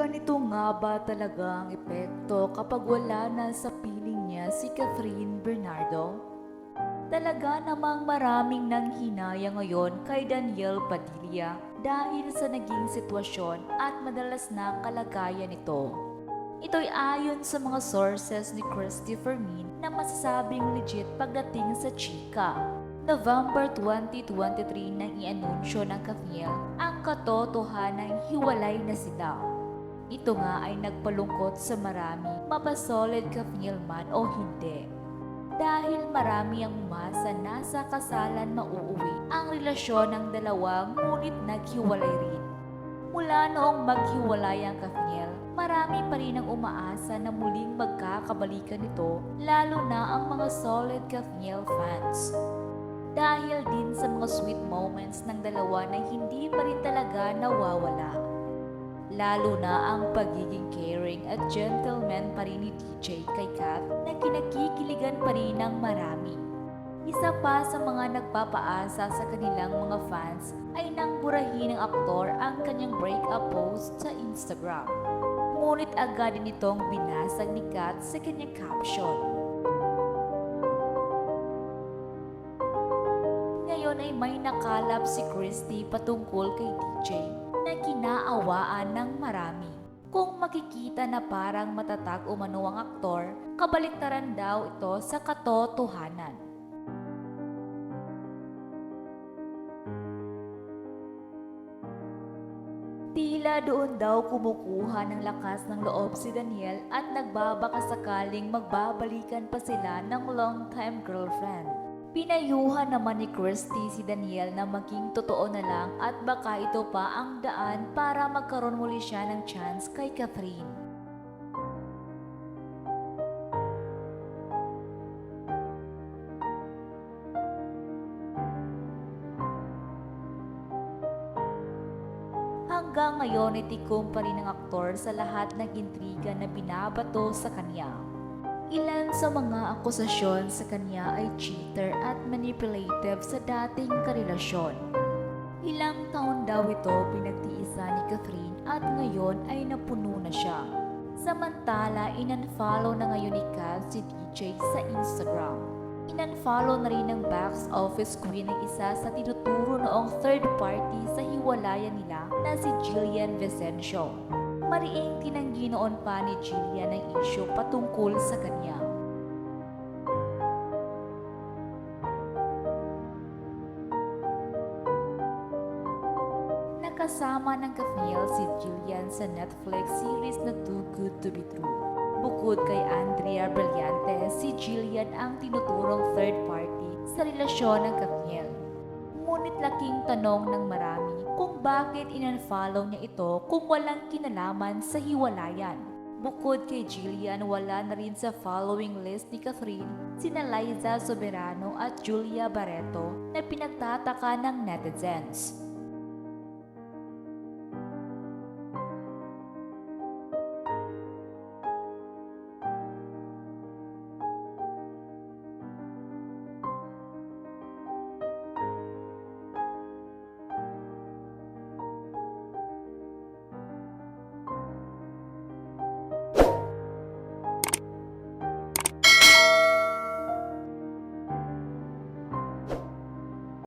Ganito nga ba talaga ang epekto kapag wala na sa piling niya si Catherine Bernardo? Talaga namang maraming nanghinaya ngayon kay Daniel Padilla dahil sa naging sitwasyon at madalas na kalagayan nito. Ito'y ayon sa mga sources ni Christopher Min na masasabing legit pagdating sa chika. November 2023 nang i-anunsyo ng Katniel ang katotohanang hiwalay na sila. Ito nga ay nagpalungkot sa marami, mapasolid Katniel man o hindi. Dahil marami ang umasa na sa kasalan mauuwi ang relasyon ng dalawa ngunit naghiwalay rin. Mula noong maghiwalay ang Katniel, marami pa rin ang umaasa na muling magkakabalikan nito, lalo na ang mga solid Katniel fans. Dahil din sa mga sweet moments ng dalawa na hindi pa rin talaga nawawala. Lalo na ang pagiging caring at gentleman pa rin ni DJ kay Kat na kinakikiligan pa rin ng marami. Isa pa sa mga nagpapaasa sa kanilang mga fans ay nang burahin ng aktor ang kanyang breakup post sa Instagram. Ngunit agad din itong binasag ni Kat sa kanyang caption. Ngayon ay may nakalap si Christy patungkol kay DJ na kinaawaan ng marami. Kung makikita na parang matatag umano ang aktor, kabaliktaran daw ito sa katotohanan. Tila doon daw kumukuha ng lakas ng loob si Daniel at nagbabaka sakaling magbabalikan pa sila ng long-time girlfriend. Pinayuhan naman ni Christy si Daniel na maging totoo na lang at baka ito pa ang daan para magkaroon muli siya ng chance kay Catherine. Hanggang ngayon ay tikom pa rin ng aktor sa lahat ng intriga na binabato sa kanya. Ilan sa mga akusasyon sa kanya ay cheater at manipulative sa dating karelasyon. Ilang taon daw ito pinagtiisa ni Catherine at ngayon ay napuno na siya. Samantala, in-unfollow na ngayon ni Kat si DJ sa Instagram. In-unfollow na rin ng box office queen ng isa sa tinuturo noong third party sa hiwalayan nila na si Jillian Vicencio. Mariing tinanggi noon pa ni Jillian ang isyu patungkol sa kanya. Nakasama ng Katniel si Jillian sa Netflix series na Too Good to Be True. Bukod kay Andrea Brillante, si Jillian ang tinuturong third party sa relasyon ng Katniel. Ngunit laking tanong ng marami kung bakit in-unfollow niya ito kung walang kinalaman sa hiwalayan. Bukod kay Jillian, wala na rin sa following list ni Catherine sina Liza Soberano at Julia Barreto na pinagtataka ng netizens.